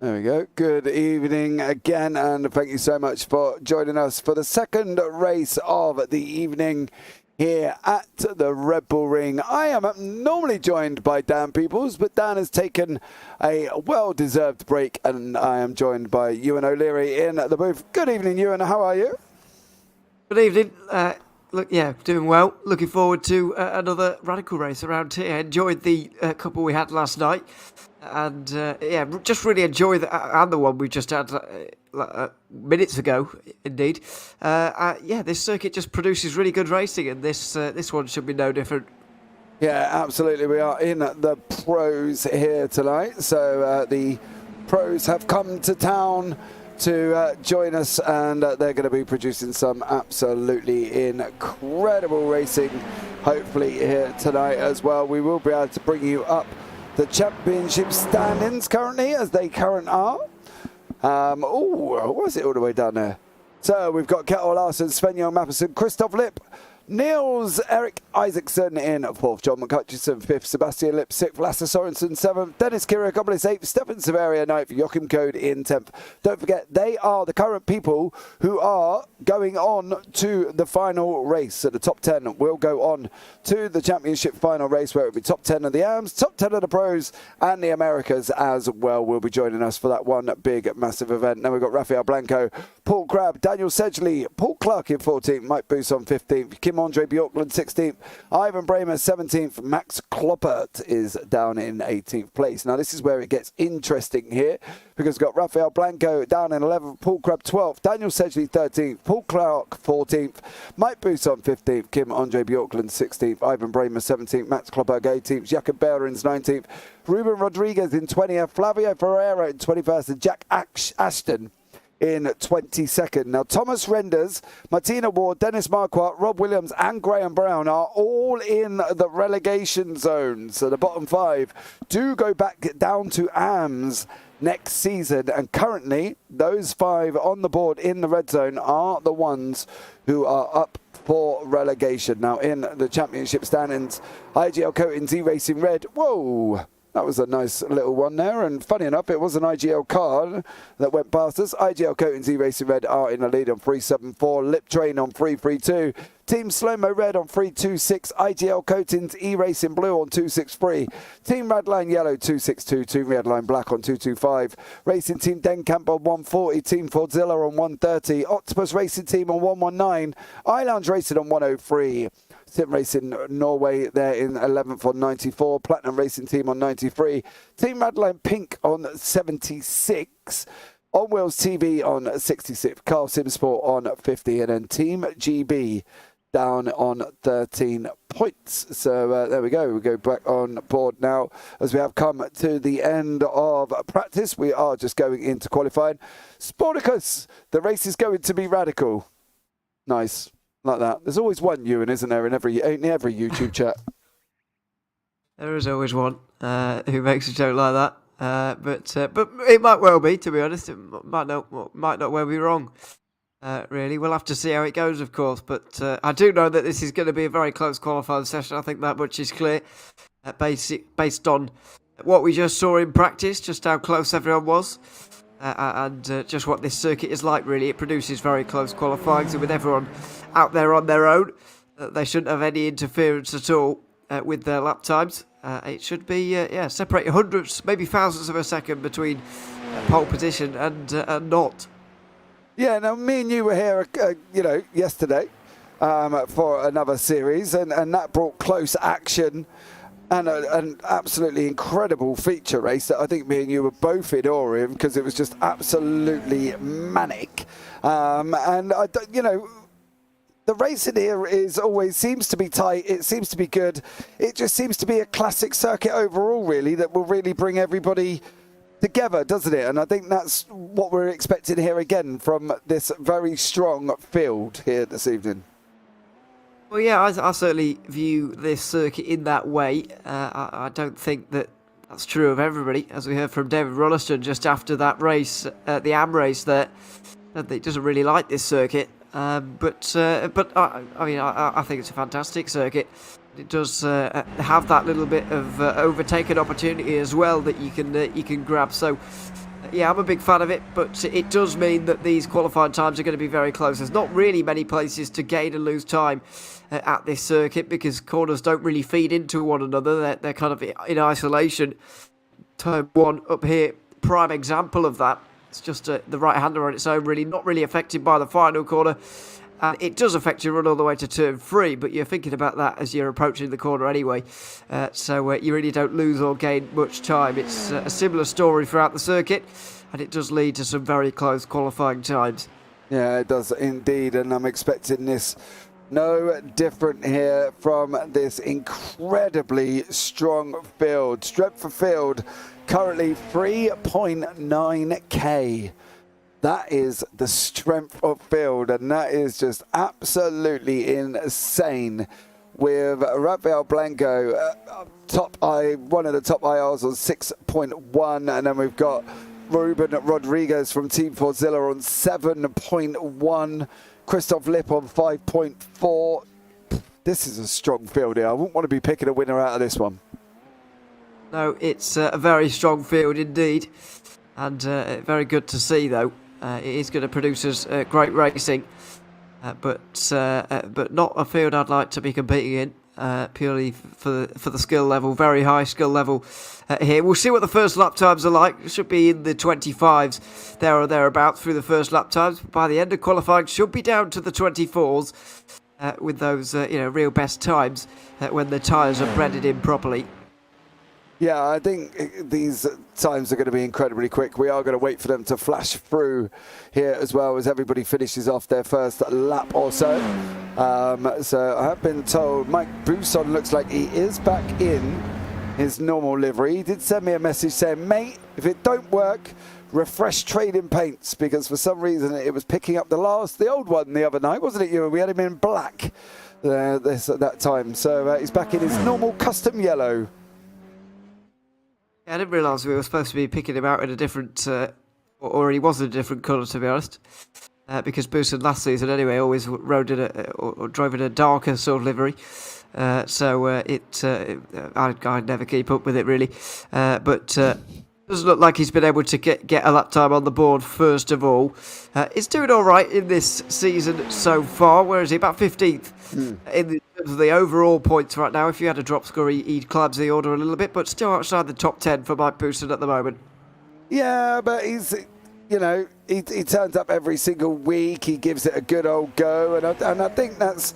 There we go. Good evening again, and thank you so much for joining us for the second race of the evening here at the Red Bull Ring. I am normally joined by Dan Peoples, but Dan has taken a well-deserved break, and I am joined by Ewan O'Leary in the booth. Good evening, Ewan. How are you? Good evening. Doing well. Looking forward to another radical race around here. Enjoyed the couple we had last night, and just really enjoy and the one we just had minutes ago. Indeed, this circuit just produces really good racing, and this one should be no different. Yeah, absolutely. We are in the pros here tonight, so the pros have come to town to join us, and they're going to be producing some absolutely incredible racing hopefully here tonight as well. We will be able to bring you up the championship standings currently as they are. What's it all the way down there? So we've got Kettle Larson, Sven-Jan Matheson, Christoph Lipp, Niels Erik Isaacson in 4th, John McCutcheon 5th, Sebastian Lipp 6th, Lasse Sorensen 7th, Dennis Kyrgiakopoulos 8th, Stefan Severia 9th, Joachim Code in 10th. Don't forget, they are the current people who are going on to the final race. So the top 10 will go on to the championship final race, where it will be top 10 of the AMs, top 10 of the pros, and the Americas as well will be joining us for that one big, massive event. Then we've got Rafael Blanco, Paul Crabb, Daniel Sedgley, Paul Clark in 14th, Mike Bousson 15th, Kim-Andre Bjorklund 16th, Ivan Bremer 17th, Max Kloppert is down in 18th place. Now this is where it gets interesting here, because we've got Rafael Blanco down in 11th, Paul Crabb 12th, Daniel Sedgley 13th, Paul Clark 14th, Mike Bousson 15th, Kim-Andre Bjorklund 16th, Ivan Bremer 17th, Max Kloppert 18th, Jakob Behrens 19th, Ruben Rodriguez in 20th, Flavio Ferreira in 21st, and Jack Ashton in 22nd. Now, Thomas Renders, Martina Ward, Dennis Marquardt, Rob Williams and Graham Brown are all in the relegation zone. So the bottom 5 do go back down to AMS next season. And currently, those 5 on the board in the red zone are the ones who are up for relegation. Now, in the championship standings, IGL Coatings E-Racing Red. Whoa! That was a nice little one there, and funny enough, it was an IGL car that went past us. IGL Coatings E-Racing Red are in the lead on 374, Lip Train on 332, Team Slow-Mo Red on 326, IGL Coatings E-Racing Blue on 263, Team Redline Yellow 262, Team Redline Black on 225, Racing Team Denkamp on 140, Team Fordzilla on 130, Octopus Racing Team on 119, iLounge Racing on 103, Sim Racing Norway there in 11th on 94, Platinum Racing Team on 93, Team Radline Pink on 76, On Wheels TV on 66, Carl Sim Sport on 50, and then Team GB down on 13 points. So there we go. We go back on board now as we have come to the end of practice. We are just going into qualifying. Sporticus, the race is going to be radical. Nice. Like that. There's always one Ewan, isn't there, in every YouTube chat? There is always one who makes a joke like that. But it might well be, to be honest. It might not well be wrong. Really, we'll have to see how it goes, of course. But I do know that this is going to be a very close qualifying session. I think that much is clear, based on what we just saw in practice, just how close everyone was. And just what this circuit is like, really. It produces very close qualifying, so with everyone out there on their own, they shouldn't have any interference at all with their lap times. It should be, separate hundreds, maybe thousands of a second between pole position and not. Yeah, now me and you were here, yesterday for another series, and that brought close action and an absolutely incredible feature race that I think me and you were both in awe in, because it was just absolutely manic. The racing here seems to be tight. It seems to be good. It just seems to be a classic circuit overall, really, that will really bring everybody together, doesn't it? And I think that's what we're expecting here again from this very strong field here this evening. Well, yeah, I certainly view this circuit in that way. I don't think that's true of everybody, as we heard from David Rolleston just after that race, the AM race there. He doesn't really like this circuit, but I think it's a fantastic circuit. It does have that little bit of overtaken opportunity as well that you can grab. So Yeah, I'm a big fan of it, but it does mean that these qualifying times are going to be very close. There's not really many places to gain and lose time at this circuit because corners don't really feed into one another. They're kind of in isolation. Turn 1 up here, prime example of that. It's just the right-hander on its own, really not really affected by the final corner. And it does affect your run all the way to turn 3, but you're thinking about that as you're approaching the corner anyway. So you really don't lose or gain much time. It's a similar story throughout the circuit, and it does lead to some very close qualifying times. Yeah, it does indeed, and I'm expecting this no different here from this incredibly strong field. Strength for field, currently 3.9k. That is the strength of field, and that is just absolutely insane. With Rafael Blanco, one of the top IRs on 6.1, and then we've got Ruben Rodriguez from Team Forzilla on 7.1, Christoph Lipp on 5.4. This is a strong field here. I wouldn't want to be picking a winner out of this one. No, it's a very strong field indeed, and very good to see though. It is going to produce us great racing, but not a field I'd like to be competing in, purely for the skill level, very high skill level here. We'll see what the first lap times are like. It should be in the 25s, there or thereabouts through the first lap times. By the end of qualifying, should be down to the 24s with those real best times when the tyres are breaded in properly. Yeah, I think these times are going to be incredibly quick. We are going to wait for them to flash through here as well as everybody finishes off their first lap or so. So I have been told Mike Bousson looks like he is back in his normal livery. He did send me a message saying, mate, if it don't work, refresh trading paints, because for some reason it was picking up the old one the other night, wasn't it, you? We had him in black at that time. So he's back in his normal custom yellow. Yeah, I didn't realise we were supposed to be picking him out in a different, or he was in a different colour, to be honest. Because Bousson last season, anyway, always rode in or drove in a darker sort of livery. I'd never keep up with it really. But doesn't look like he's been able to get a lap time on the board first of all. He's doing all right in this season so far. Where is he? About 15th in terms of the overall points right now. If you had a drop score, he'd climb the order a little bit, but still outside the top 10 for Mike Bousson at the moment. Yeah, but he's, he turns up every single week. He gives it a good old go, and I think that's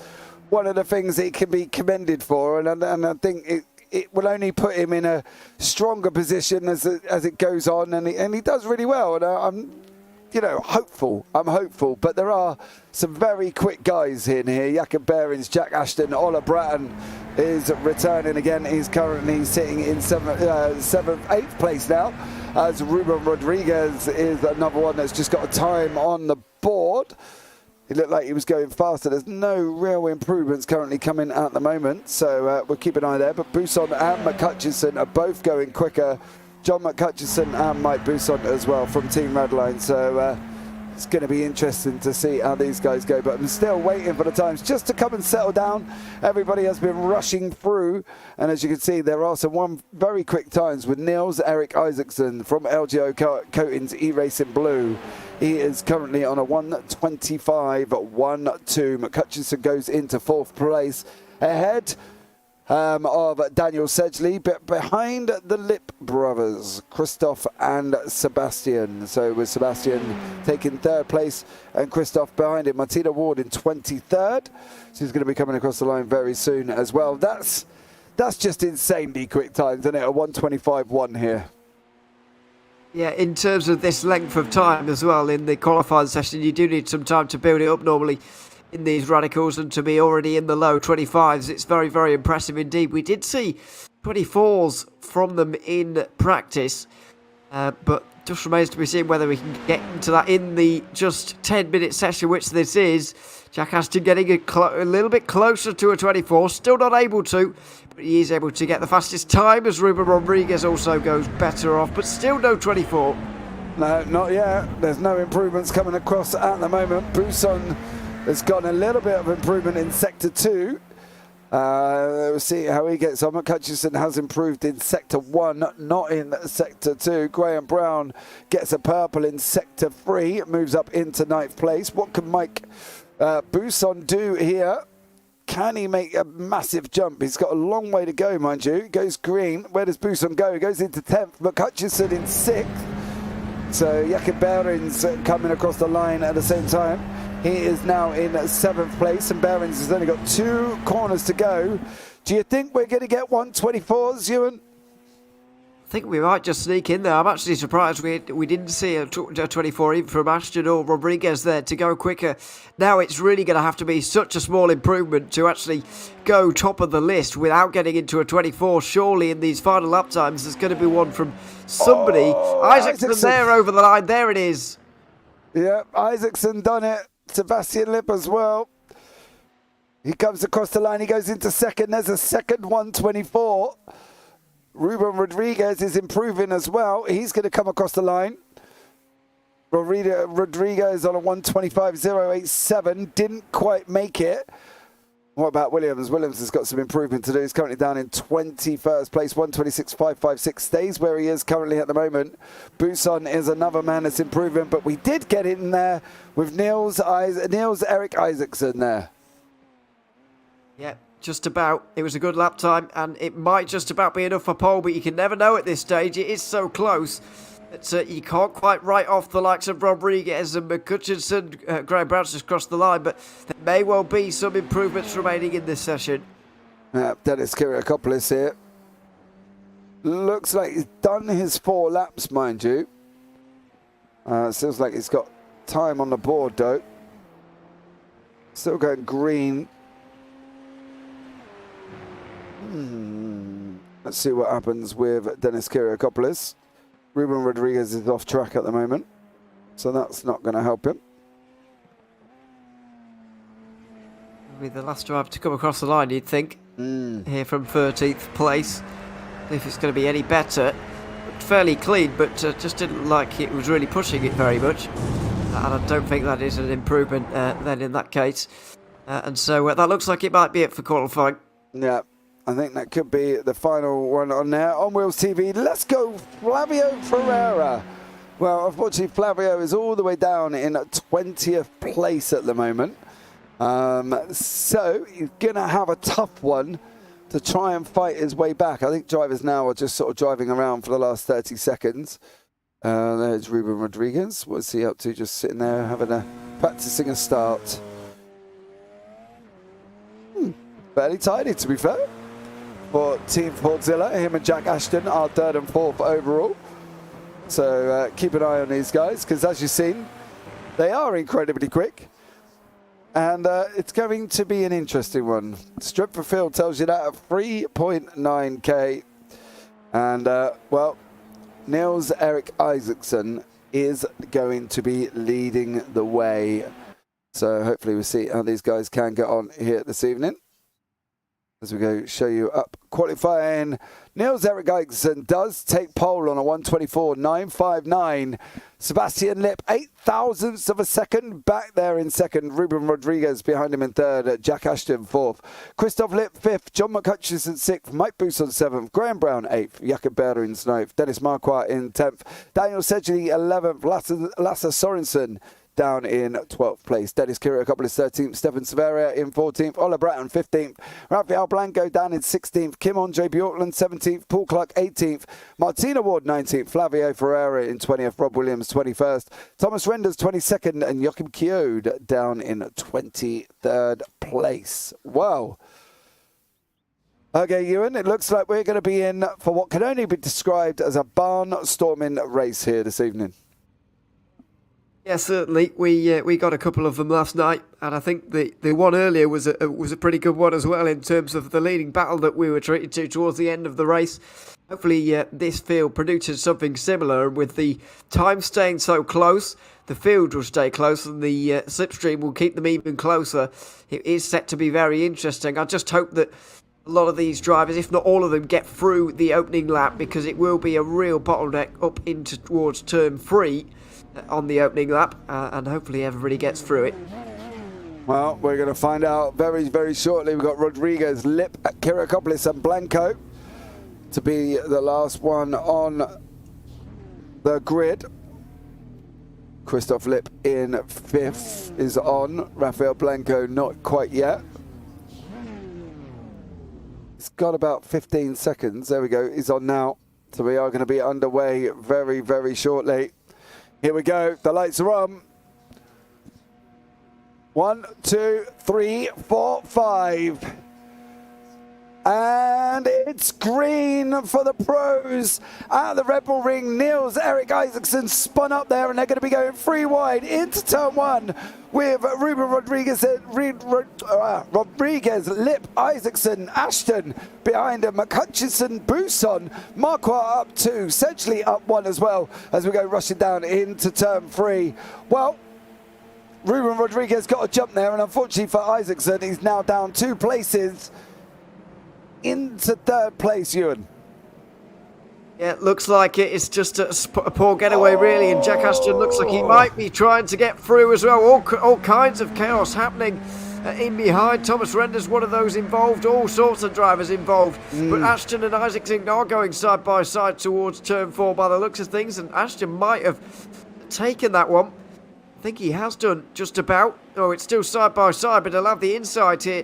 one of the things that he can be commended for, and I think it will only put him in a stronger position as it goes on, and he does really well. And I'm hopeful. I'm hopeful, but there are some very quick guys in here. Jakob Behrens, Jack Ashton, Ola Bratton is returning again. He's currently sitting in 8th place now, as Ruben Rodriguez is another one that's just got a time on the board. He looked like he was going faster. There's no real improvements currently coming at the moment, so we'll keep an eye there. But Bousson and McCutcheon are both going quicker. John McCutcheon and Mike Bousson as well from Team Redline. So it's going to be interesting to see how these guys go. But I'm still waiting for the times just to come and settle down. Everybody has been rushing through. And as you can see, there are some very quick times with Niels Erik Isaacson from LGO Coatings E-Racing Blue. He is currently on a 1:25.12. McCutcheon goes into 4th place ahead of Daniel Sedgley, but behind the Lipp brothers, Christoph and Sebastian. So with Sebastian taking 3rd place and Christoph behind him. Martina Ward in 23rd. So he's going to be coming across the line very soon as well. That's just insanely quick times, isn't it? A 1:25.1 here. Yeah, in terms of this length of time as well, in the qualifying session, you do need some time to build it up normally in these radicals, and to be already in the low 25s, it's very, very impressive indeed. We did see 24s from them in practice, but just remains to be seen whether we can get into that in the just 10-minute session, which this is. Jack Ashton getting a little bit closer to a 24, still not able to, but he is able to get the fastest time as Ruben Rodriguez also goes better off, but still no 24. No, not yet. There's no improvements coming across at the moment. Bousson has gotten a little bit of improvement in Sector 2. We'll see how he gets on. McCutcheon has improved in Sector 1, not in Sector 2. Graham Brown gets a purple in Sector 3, moves up into 9th place. What can Mike Buson do here? Can he make a massive jump? He's got a long way to go, mind you. He goes green. Where does Buson go? He goes into 10th. McCutcheon in 6th. So Jakob Behrens coming across the line at the same time. He is now in 7th place, and Behrens has only got 2 corners to go. Do you think we're going to get 124s, Ewan? I think we might just sneak in there. I'm actually surprised we didn't see a 24 even from Ashton or Rodriguez there to go quicker. Now it's really going to have to be such a small improvement to actually go top of the list without getting into a 24. Surely in these final lap times there's going to be one from somebody. Isaacson there over the line. There it is. Yeah, Isaacson done it. Sebastian Lipp as well. He comes across the line. He goes into 2nd. There's a second 124. Ruben Rodriguez is improving as well. He's going to come across the line. Rodriguez on a 125.087. Didn't quite make it. What about Williams? Williams has got some improvement to do. He's currently down in 21st place, 126.556. Stays where he is currently at the moment. Buson is another man that's improving, but we did get in there with Niels Eric Isaacson there. Yeah, just about. It was a good lap time, and it might just about be enough for pole, but you can never know at this stage. It is so close that you can't quite write off the likes of Rodriguez and McCutcheon. Graham Brown's just crossed the line, but there may well be some improvements remaining in this session. Dennis Kiriakopoulos here. Looks like he's done his 4 laps, mind you. Seems like he's got time on the board, though. Still going green. Let's see what happens with Dennis Kiriakopoulos. Ruben Rodriguez is off track at the moment, so that's not going to help him. It'll be the last driver to come across the line, you'd think, here from 13th place. If it's going to be any better. Looked fairly clean, but just didn't like it was really pushing it very much. And I don't think that is an improvement then in that case. And so that looks like it might be it for qualifying. Yeah. I think that could be the final one on there. On Wheels TV, let's go Flavio Ferreira. Well, unfortunately, Flavio is all the way down in 20th place at the moment. So he's going to have a tough one to try and fight his way back. I think drivers now are just sort of driving around for the last 30 seconds. There's Ruben Rodriguez. What's he up to? Just sitting there practicing a start. Fairly tidy, to be fair. For Team Fordzilla, him and Jack Ashton are 3rd and 4th overall. So keep an eye on these guys, because as you've seen, they are incredibly quick. And it's going to be an interesting one. Strip for Field tells you that at 3.9k. And, well, Niels Eric Isaacson is going to be leading the way. So hopefully we'll see how these guys can get on here this evening. As we go show you up qualifying, Niels Eric Isaacson does take pole on a 124.959. Sebastian Lipp, 0.08 of a second, back there in 2nd. Ruben Rodriguez behind him in 3rd. Jack Ashton 4th. Christoph Lipp 5th. John McCutcheon 6th. Mike Buson 7th. Graham Brown 8th. Jakob Behrens 9th. Dennis Marquardt in 10th. Daniel Sedgley 11th. Lasse Sorensen down in 12th place. Dennis Kiriakopoulos 13th. Stefan Severia in 14th. Ola Bratton 15th. Rafael Blanco down in 16th. Kim on JP Auckland 17th. Paul Clark 18th. Martina Ward 19th. Flavio Ferreira in 20th. Rob Williams 21st. Thomas Renders 22nd. And Joachim Kjod down in 23rd place. Wow. Okay, Ewan, it looks like we're going to be in for what can only be described as a barnstorming race here this evening. Yeah, certainly. We got a couple of them last night, and I think the one earlier was a pretty good one as well in terms of the leading battle that we were treated to towards the end of the race. Hopefully this field produces something similar. With the time staying so close, the field will stay close and the slipstream will keep them even closer. It is set to be very interesting. I just hope that a lot of these drivers, if not all of them, get through the opening lap, because it will be a real bottleneck up into towards turn 3 on the opening lap, and hopefully everybody gets through it. Well, we're going to find out very, very shortly. We've got Rodriguez, Lip, Kiriakopoulos and Blanco to be the last one on the grid. Christoph Lip in 5th is on. Rafael Blanco not quite yet. He's got about 15 seconds. There we go. He's on now. So we are going to be underway very, very shortly. Here we go. The lights are on. 1, 2, 3, 4, 5. And it's green for the pros at the Red Bull Ring. Niels Erik Isaacson spun up there, and they're going to be going 3 wide into turn 1 with Ruben Rodriguez, Lip, Isaacson, Ashton behind him, McHutchison, Buson, Marquardt up 2, Sedgley up 1 as well as we go rushing down into turn 3. Well, Ruben Rodriguez got a jump there, and unfortunately for Isaacson, he's now down 2 places into 3rd place, Ewan. Yeah, it looks like it's just a poor getaway, really, and Jack Ashton looks like he might be trying to get through as well. All kinds of chaos happening in behind. Thomas Render's one of those involved, all sorts of drivers involved. But Ashton and Isaacson are going side by side towards turn 4 by the looks of things, and Ashton might have taken that one. I think he has done just about. Oh, it's still side by side, but he'll have the inside here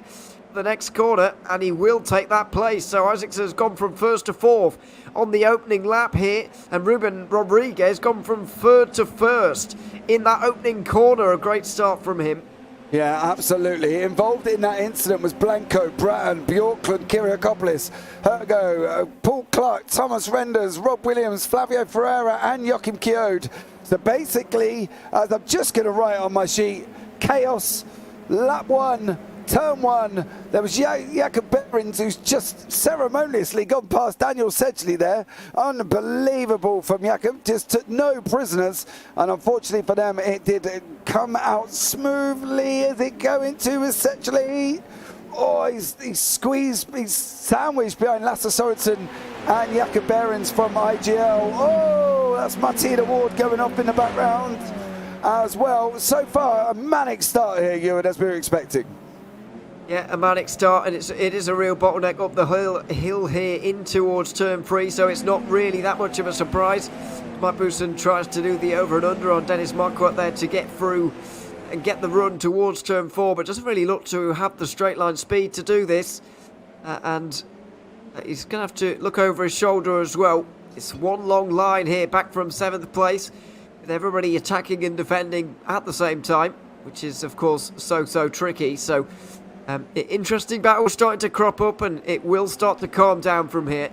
the next corner, and he will take that place. So Isaacson has gone from 1st to 4th on the opening lap here, and Ruben Rodriguez gone from 3rd to 1st in that opening corner. A great start from him. Yeah, absolutely. Involved in that incident was Blanco, Bratton, Bjorklund, Kiriakopoulos, Hergo, Paul Clark, Thomas Renders, Rob Williams, Flavio Ferreira and Joachim Kjod. So basically, as I'm just going to write on my sheet, chaos, lap 1, turn 1, there was Jakob Behrens, who's just ceremoniously gone past Daniel Sedgley there. Unbelievable from Jakob, just took no prisoners, and unfortunately for them it did come out smoothly. Is it going to with Sedgley? Oh, he's squeezed, he's sandwiched behind Lasse Sorensen and Jakob Behrens from IGL. Oh, that's Martina Ward going off in the background as well. So far, a manic start here, Ewan, as we were expecting. Yeah, a manic start, and it is a real bottleneck up the hill here in towards turn 3, so it's not really that much of a surprise. Mike Buson tries to do the over and under on Dennis Marquardt there to get through and get the run towards turn 4, but doesn't really look to have the straight line speed to do this. And he's going to have to look over his shoulder as well. It's one long line here, back from 7th place, with everybody attacking and defending at the same time, which is, of course, so tricky. So interesting battle starting to crop up, and it will start to calm down from here.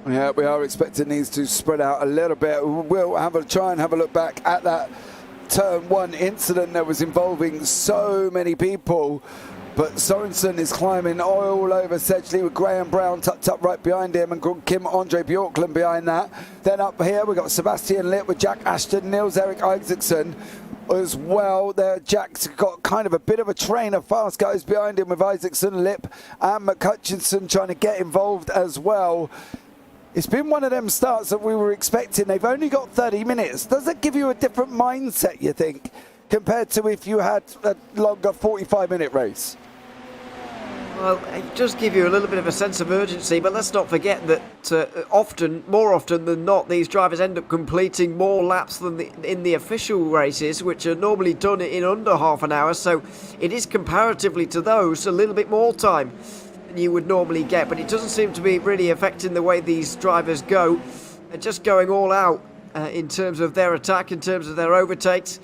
Yeah, we are expecting these to spread out a little bit. We'll try and have a look back at that turn 1 incident that was involving so many people. But Sorensen is climbing all over Sedgley with Graham Brown tucked up right behind him, and Kim Andre Bjorklund behind that. Then up here we've got Sebastian Litt with Jack Ashton, Niels Erik Isaacson as well. There, Jack's got kind of a bit of a train of fast guys behind him with Isaacson, Lip and McHutchison trying to get involved as well. It's been one of them starts that we were expecting. They've only got 30 minutes. Does it give you a different mindset, you think, compared to if you had a longer 45-minute race? Well, it does give you a little bit of a sense of urgency, but let's not forget that more often than not, these drivers end up completing more laps than in the official races, which are normally done in under half an hour. So it is comparatively to those a little bit more time than you would normally get, but it doesn't seem to be really affecting the way these drivers go. They're just going all out in terms of their attack, in terms of their overtakes.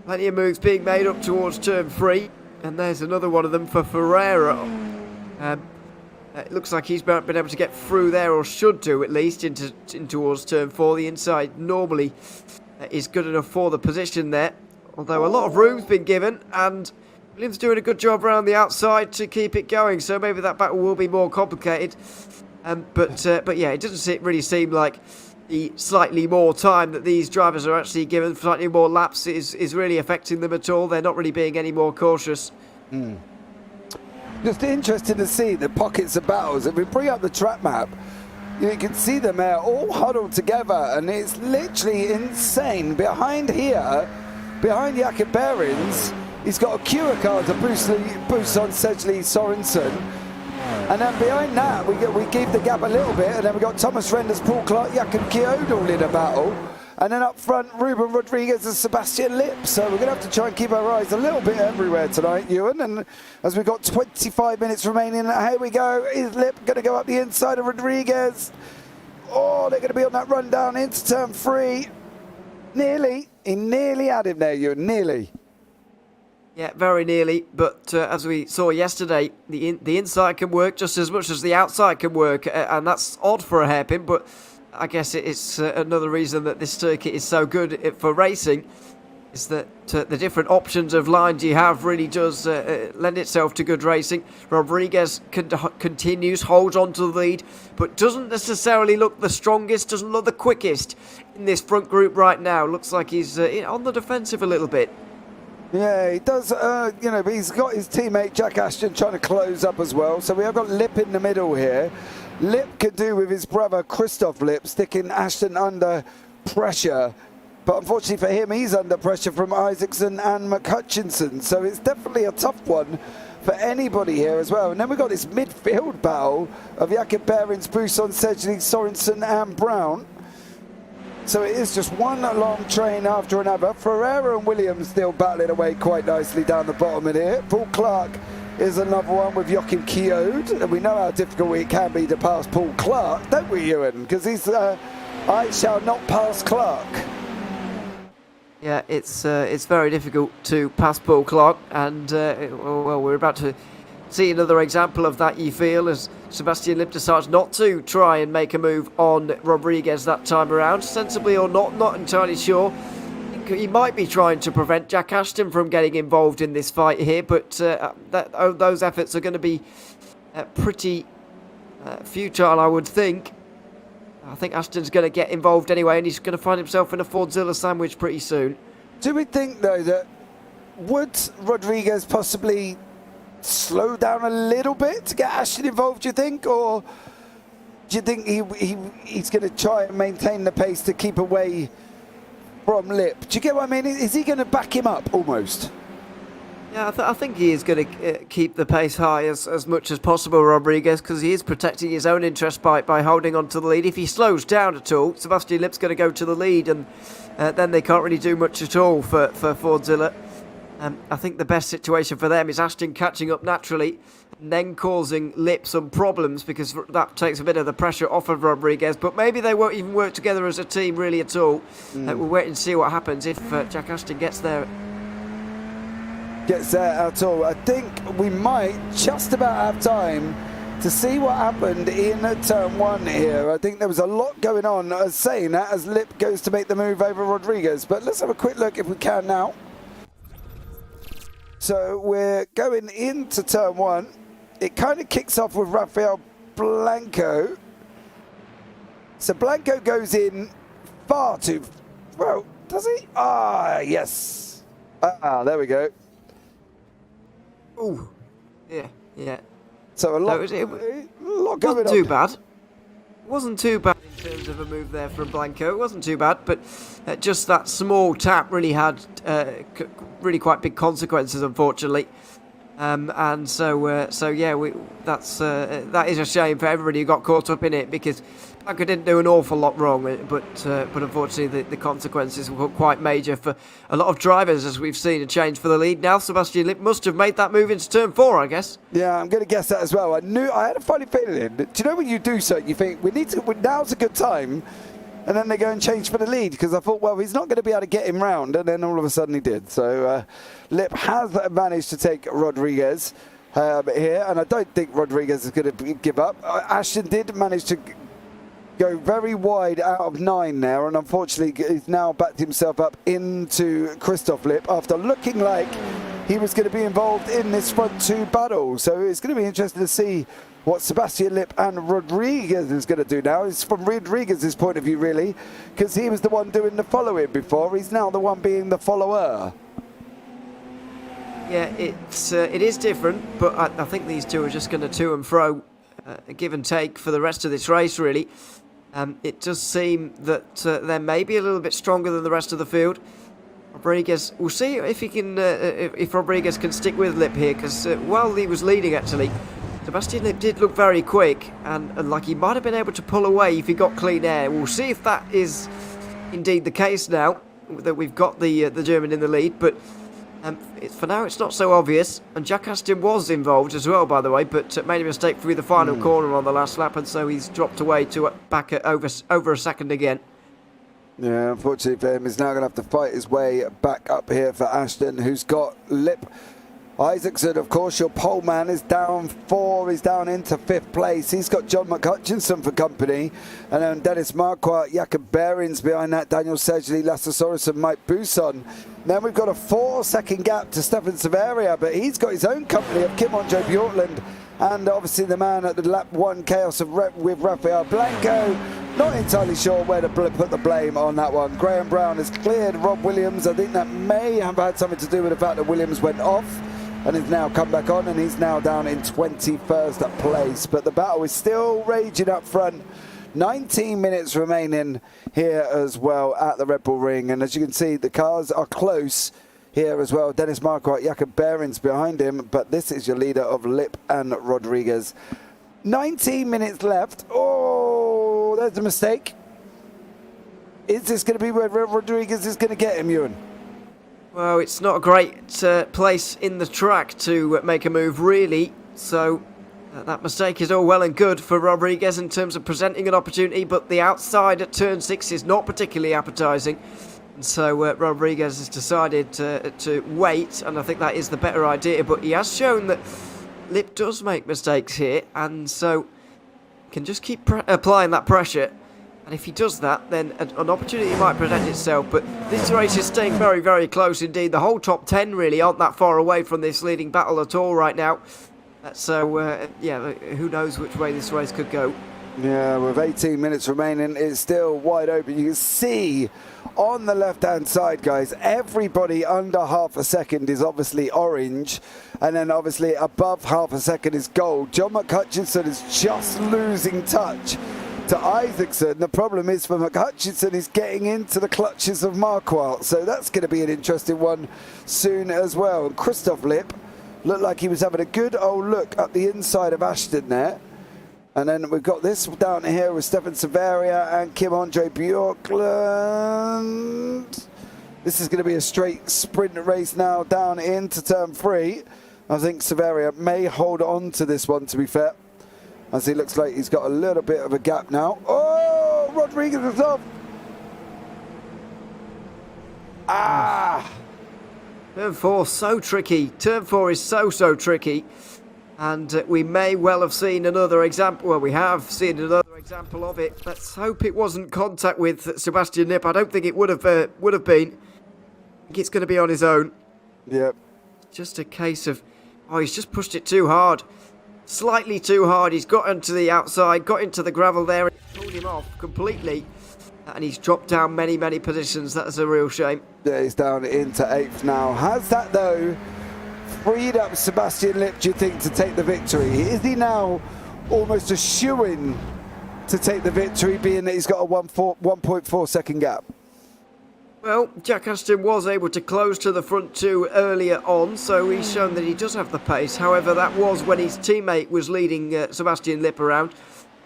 Plenty of moves being made up towards turn 3, and there's another one of them for Ferreira. It looks like he's been able to get through there, or should do at least, in towards turn 4. The inside normally is good enough for the position there, although a lot of room's been given, and Williams doing a good job around the outside to keep it going, so maybe that battle will be more complicated. But yeah, it doesn't really seem like the slightly more time that these drivers are actually given, slightly more laps, is really affecting them at all. They're not really being any more cautious. Just interesting to see the pockets of battles. If we bring up the track map, you can see them there all huddled together, and it's literally insane. Behind here, behind Jakob Behrens, He's got a Cure car to boost on Sedgley Sorensen. And then behind that, we gave the gap a little bit, and then we got Thomas Renders, Paul Clark, Joachim Kiyode all in a battle. And then up front, Ruben Rodriguez and Sebastian Lipp. So we're going to have to try and keep our eyes a little bit everywhere tonight, Ewan. And as we've got 25 minutes remaining, here we go. Is Lipp going to go up the inside of Rodriguez? Oh, they're going to be on that run down into turn 3. Nearly. He nearly had him there, Ewan. Nearly. Yeah, very nearly. But as we saw yesterday, the inside can work just as much as the outside can work. And that's odd for a hairpin, but I guess it's another reason that this circuit is so good for racing, is that the different options of lines you have really does lend itself to good racing. Rodriguez continues, holds on to the lead, but doesn't necessarily look the strongest, doesn't look the quickest in this front group right now. Looks like he's on the defensive a little bit. Yeah, he does, but he's got his teammate Jack Ashton trying to close up as well. So we have got Lipp in the middle here. Lipp could do with his brother Christoph Lipp sticking Ashton under pressure. But unfortunately for him, he's under pressure from Isaacson and McHutchinson. So it's definitely a tough one for anybody here as well. And then we've got this midfield battle of Jakob Behrens, Buson, Sedgley, Sorensen and Brown. So it is just one long train after another. Ferreira and Williams still battling away quite nicely down the bottom of here. Paul Clark is another one with Joachim Kiyode. And we know how difficult it can be to pass Paul Clark, don't we, Ewan? Because he's, I shall not pass Clark. Yeah, it's very difficult to pass Paul Clark. And, well, we're about to see another example of that, you feel, as Sebastian Lipp decides not to try and make a move on Rodriguez that time around. Sensibly or not entirely sure. He might be trying to prevent Jack Ashton from getting involved in this fight here, but those efforts are going to be pretty futile, I would think. I think Ashton's going to get involved anyway, and he's going to find himself in a Fordzilla sandwich pretty soon. Do we think, though, that would Rodriguez possibly slow down a little bit to get Ashton involved, do you think? Or do you think he's going to try and maintain the pace to keep away from Lipp? Do you get what I mean? Is he going to back him up almost? Yeah, I think he is going to keep the pace high as much as possible, Rodriguez, because he is protecting his own interest by holding on to the lead. If he slows down at all, Sebastian Lipp's going to go to the lead, and then they can't really do much at all for Fordzilla. I think the best situation for them is Ashton catching up naturally and then causing Lipp some problems, because that takes a bit of the pressure off of Rodriguez. But maybe they won't even work together as a team really at all. We'll wait and see what happens if Jack Ashton gets there. At all. I think we might just about have time to see what happened in turn 1 here. I think there was a lot going on saying that as Lipp goes to make the move over Rodriguez. But let's have a quick look if we can now. So we're going into turn 1. It kind of kicks off with Rafael Blanco. So Blanco goes in far too well, does he? Ah, yes. There we go. Ooh, yeah. So a lot going on. Too bad. It wasn't too bad in terms of a move there from Blanco. It wasn't too bad, but just that small tap really had really quite big consequences, unfortunately. And so yeah, that is a shame for everybody who got caught up in it, because Blanco didn't do an awful lot wrong, but unfortunately the consequences were quite major for a lot of drivers, as we've seen a change for the lead. Now Sebastian Lipp must have made that move into turn 4, I guess. Yeah, I'm going to guess that as well. I had a funny feeling. Do you know when you do so, you think now's a good time, and then they go and change for the lead, because I thought, well, he's not going to be able to get him round, and then all of a sudden he did. So Lipp has managed to take Rodriguez here, and I don't think Rodriguez is going to give up. Ashton did manage to go very wide out of 9 there, and unfortunately he's now backed himself up into Christoph Lipp after looking like he was going to be involved in this front 2 battle. So it's going to be interesting to see what Sebastian Lipp and Rodriguez is going to do now. It's from Rodriguez's point of view, really, because he was the one doing the following before. He's now the one being the follower. Yeah, it is different, but I think these two are just going to and fro, give and take for the rest of this race, really. It does seem that they're maybe a little bit stronger than the rest of the field. Rodriguez, we'll see if he can, if Rodriguez can stick with Lip here, because while he was leading, actually, Sebastian Lip did look very quick, and like he might have been able to pull away if he got clean air. We'll see if that is indeed the case now that we've got the German in the lead, but for now it's not so obvious. And Jack Aston was involved as well, by the way, but made a mistake through the final corner on the last lap, and so he's dropped away to back at over a second again. Yeah, unfortunately for him, he's now going to have to fight his way back up here for Ashton, who's got Lip. Isaacson, of course, your pole man, is down 4. He's down into 5th place. He's got John McHutchinson for company. And then Dennis Marquardt, Jakob Behrens behind that, Daniel Sedgley, Lasse Sorensen, Mike Buson. Then we've got a 4-second gap to Stefan Severia, but he's got his own company of Kim Andre Bjortland. And obviously the man at the lap 1 chaos with Rafael Blanco. Not entirely sure where to put the blame on that one. Graham Brown has cleared Rob Williams. I think that may have had something to do with the fact that Williams went off and has now come back on, and he's now down in 21st place. But the battle is still raging up front. 19 minutes remaining here as well at the Red Bull Ring. And as you can see, the cars are close here as well. Dennis Marquardt, Jakob Behrens behind him, but this is your leader of Lip and Rodriguez. 19 minutes left. Oh, there's a mistake. Is this going to be where Rodriguez is going to get him, Ewan? Well, it's not a great place in the track to make a move, really. So that mistake is all well and good for Rodriguez in terms of presenting an opportunity, but the outside at turn 6 is not particularly appetising. And so Rodriguez has decided to wait, and I think that is the better idea. But he has shown that Lip does make mistakes here, and so can just keep applying that pressure. And if he does that, then an opportunity might present itself. But this race is staying very, very close indeed. The whole top 10 really aren't that far away from this leading battle at all right now. So, yeah, who knows which way this race could go. Yeah, with 18 minutes remaining, it's still wide open. You can see on the left-hand side, guys, everybody under half a second is obviously orange. And then obviously above half a second is gold. John McHutchinson is just losing touch to Isaacson. The problem is for McHutchinson, he's getting into the clutches of Marquardt. So that's going to be an interesting one soon as well. And Christoph Lip looked like he was having a good old look up the inside of Ashton there. And then we've got this down here with Stefan Severia and Kim Andre Bjorkland. This is going to be a straight sprint race now down into turn 3. I think Severia may hold on to this one, to be fair, as he looks like he's got a little bit of a gap now. Oh, Rodriguez is off. Ah! Turn 4, so tricky. Turn 4 is so tricky. And we may well have seen another example. Well, we have seen another example of it. Let's hope it wasn't contact with Sebastian Lip. I don't think it would have been. I think it's going to be on his own. Yep. Just a case of, oh, he's just pushed it too hard. Slightly too hard. He's got into the outside, got into the gravel there, and pulled him off completely. And he's dropped down many, many positions. That's a real shame. Yeah, he's down into 8th now. Has that, though, freed up Sebastian Lip, do you think, to take the victory? Is he now almost a shoo-in to take the victory, being that he's got a 1.4 second gap? Well, Jack Aston was able to close to the front 2 earlier on, so he's shown that he does have the pace. However, that was when his teammate was leading Sebastian Lip around,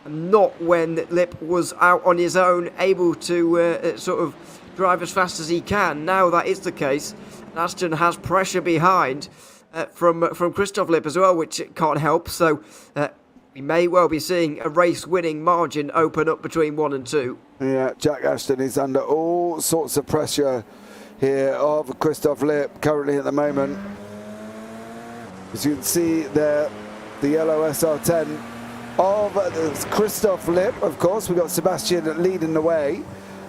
and not when Lip was out on his own, able to sort of drive as fast as he can. Now that is the case. Aston has pressure behind from Christoph Lip as well, which it can't help. So we may well be seeing a race-winning margin open up between 1 and 2. Yeah, Jack Aston is under all sorts of pressure here of Christoph Lip currently at the moment. As you can see there, the yellow SR10 of Christoph Lip. Of course, we've got Sebastian leading the way.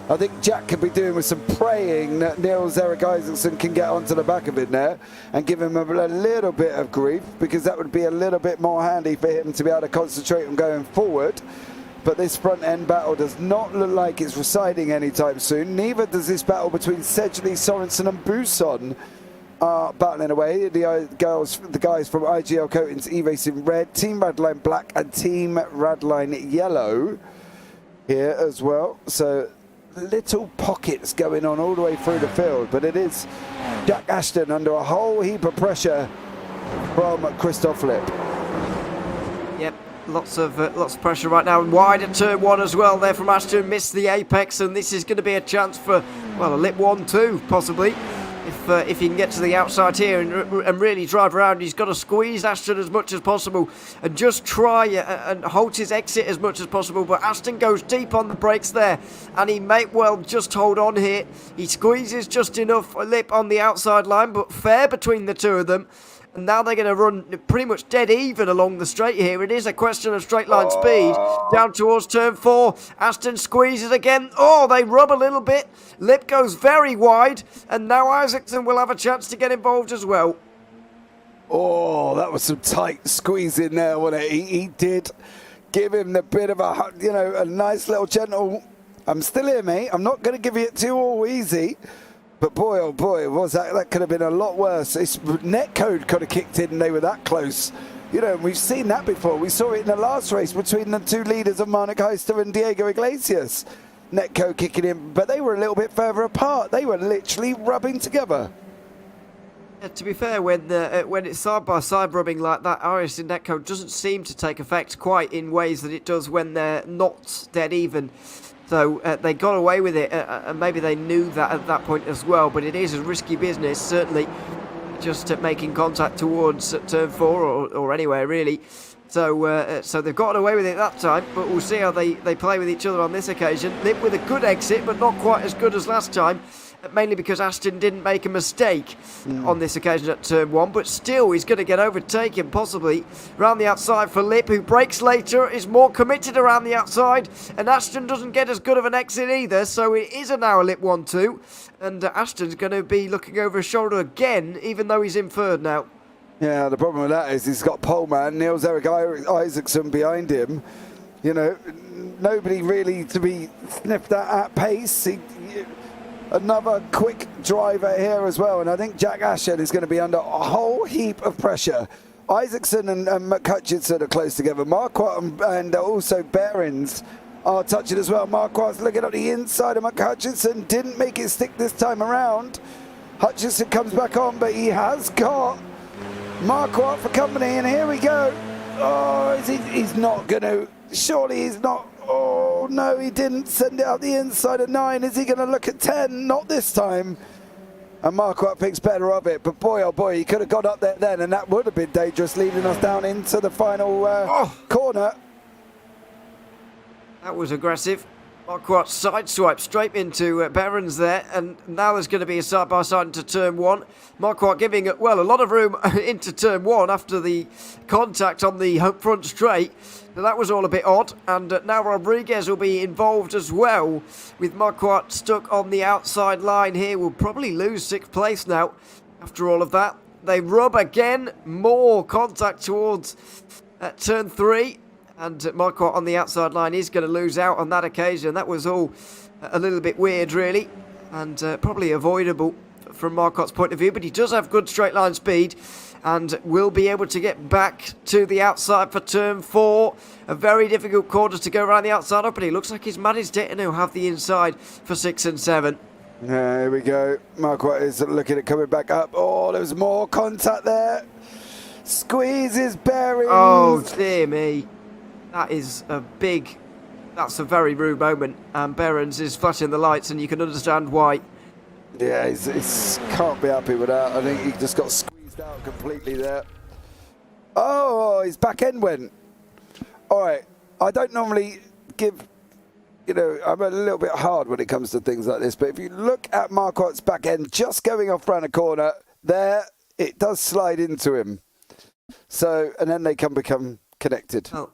I think Jack could be doing with some praying that Niels-Erik Isaacson can get onto the back of it there and give him a little bit of grief, because that would be a little bit more handy for him to be able to concentrate on going forward. But this front end battle does not look like it's residing anytime soon. Neither does this battle between Sedgley, Sorensen and Buson are battling away. The guys from IGL Coatings E-Racing Red, Team Radline Black and Team Radline Yellow here as well. So little pockets going on all the way through the field, but it is Jack Ashton under a whole heap of pressure from Christoph Lipp. Yep, lots of pressure right now, and wide at turn 1 as well there from Ashton. Missed the apex, and this is going to be a chance for, well, a Lipp 1-2 possibly. If he can get to the outside here and really drive around, he's got to squeeze Ashton as much as possible and just try and halt his exit as much as possible. But Ashton goes deep on the brakes there, and he may well just hold on here. He squeezes just enough Lipp on the outside line, but fair between the two of them. And now they're going to run pretty much dead even along the straight here. It is a question of straight line speed. Down towards turn 4. Ashton squeezes again. Oh, they rub a little bit. Lipp goes very wide. And now Isaacson will have a chance to get involved as well. Oh, that was some tight squeeze in there, wasn't it? He did give him the bit of a, you know, a nice little gentle, I'm still here, mate. I'm not going to give you it too all easy. But boy, oh boy, was that could have been a lot worse. This netcode could have kicked in and they were that close. You know, we've seen that before. We saw it in the last race between the two leaders of Marnik Heister and Diego Iglesias. Netcode kicking in, but they were a little bit further apart. They were literally rubbing together. To be fair, when it's side-by-side rubbing like that, RS in netcode doesn't seem to take effect quite in ways that it does when they're not dead even. So they got away with it, and maybe they knew that at that point as well. But it is a risky business, certainly, just making contact towards turn 4 or anywhere really. So they've gotten away with it that time. But we'll see how they play with each other on this occasion. Lipp with a good exit, but not quite as good as last time. Mainly because Ashton didn't make a mistake on this occasion at turn 1, but still he's going to get overtaken possibly around the outside for Lipp, who brakes later, is more committed around the outside, and Ashton doesn't get as good of an exit either, so it is now a Lipp 1-2, and Ashton's going to be looking over his shoulder again, even though he's in third now. Yeah, the problem with that is he's got pole man Niels-Erik Isaacson behind him. You know, nobody really to be sniffed at pace. Another quick driver here as well, and I think Jack Ashton is going to be under a whole heap of pressure. Isaacson and McCutcheon are close together. Marquardt and also Behrens are touching as well. Marquardt's looking at the inside of McCutcheon, didn't make it stick this time around. Hutchinson comes back on, but he has got Marquardt for company, and here we go. Oh, he's not going to, surely he's not. Oh, no, he didn't send it out the inside of 9. Is he going to look at 10? Not this time. And Marquardt thinks better of it. But boy, oh boy, he could have got up there then, and that would have been dangerous, leading us down into the final corner. That was aggressive. Marquardt sideswipe straight into Behrens there, and now there's going to be a side-by-side into turn 1. Marquardt giving, well, a lot of room into turn 1 after the contact on the front straight. So that was all a bit odd, and now Rodriguez will be involved as well, with Marquardt stuck on the outside line here. Will probably lose 6th place now after all of that. They rub again, more contact towards turn 3. And Marquardt on the outside line is going to lose out on that occasion. That was all a little bit weird, really, and probably avoidable from Marquardt's point of view. But he does have good straight line speed and will be able to get back to the outside for turn 4. A very difficult corner to go around the outside up, but he looks like he's managed it, and he'll have the inside for 6 and 7. Yeah, here we go. Marquardt is looking at coming back up. Oh, there's more contact there. Squeezes Behrens. Oh, dear me. That is that's a very rude moment, and Behrens is flashing the lights, and you can understand why. Yeah, he's can't be happy with that. I think he just got squeezed out completely there. Oh, his back end went. All right, I don't normally give, you know, I'm a little bit hard when it comes to things like this, but if you look at Marquardt's back end just going off round a corner, there, it does slide into him. So, and then they can become connected. Oh.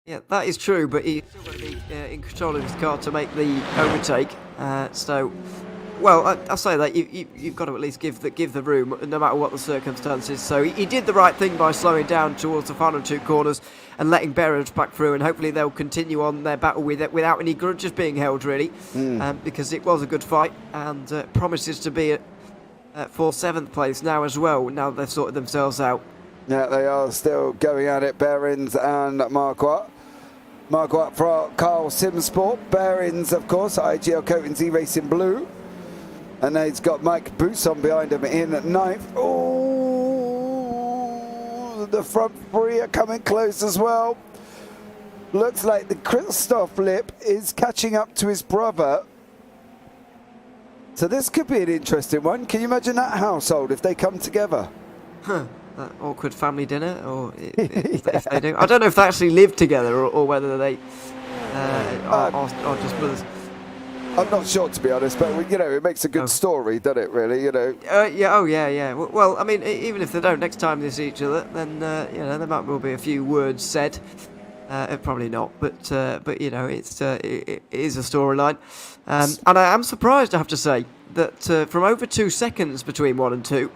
Yeah, that is true, but he's still going to be in control of his car to make the overtake. Well, I'll say that you've got to at least give the room, no matter what the circumstances. So he did the right thing by slowing down towards the final 2 corners and letting Behrens back through, and hopefully they'll continue on their battle with it without any grudges being held, really, because it was a good fight and promises to be for 7th place now as well. Now they've sorted themselves out. Yeah, they are still going at it, Behrens and Marquardt. Marco up for Carl Simsport. Bearings, of course, IGL Coatings E-Racing Blue. And then he's got Mike Bousson behind him in at 9th. Oh, the front three are coming close as well. Looks like the Christoph Lip is catching up to his brother. So this could be an interesting one. Can you imagine that household if they come together? That awkward family dinner, or if they do. I don't know if they actually live together or whether they are just brothers. I'm not sure, to be honest, but you know, it makes a good story, doesn't it? Really, you know. Yeah. Well, I mean, even if they don't, next time they see each other, then you know, there might well be a few words said. Probably not, but you know, it is a storyline, and I am surprised, I have to say, that from over 2 seconds between 1 and 2,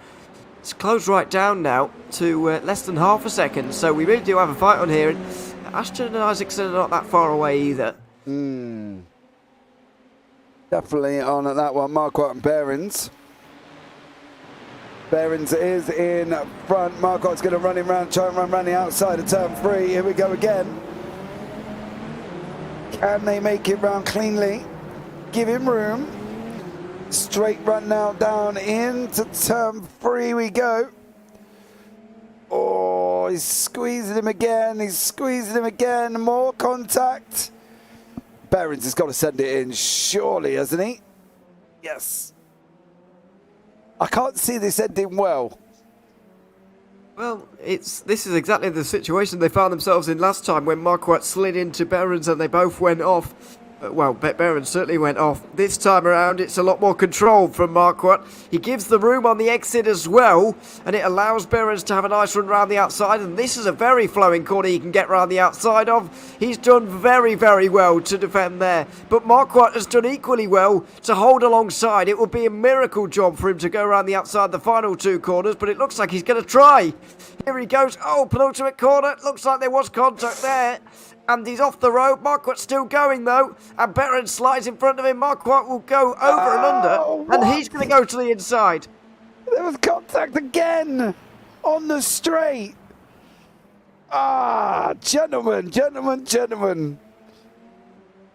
it's closed right down now to less than half a second. So we really do have a fight on here, and Ashton and Isaacson are not that far away either. Definitely on at that one. Marquardt and Behrens. Behrens is in front. Marquardt's going to run him round, try and run around the outside of turn 3. Here we go again. Can they make it round cleanly? Give him room. Straight run now down into turn 3 we go. Oh, he's squeezing him again. He's squeezing him again. More contact. Behrens has got to send it in, surely, hasn't he? Yes. I can't see this ending well. Well, this is exactly the situation they found themselves in last time when Marquardt slid into Behrens and they both went off. Well, Behrens certainly went off. This time around, it's a lot more controlled from Marquardt. He gives the room on the exit as well, and it allows Behrens to have a nice run round the outside, and this is a very flowing corner he can get round the outside of. He's done very, very well to defend there, but Marquardt has done equally well to hold alongside. It would be a miracle job for him to go around the outside the final 2 corners, but it looks like he's going to try. Here he goes. Oh, penultimate corner. Looks like there was contact there. And he's off the road. Marquardt's still going, though. And Behrens slides in front of him. Marquardt will go over and under. And he's going to go to the inside. There was contact again on the straight. Gentlemen.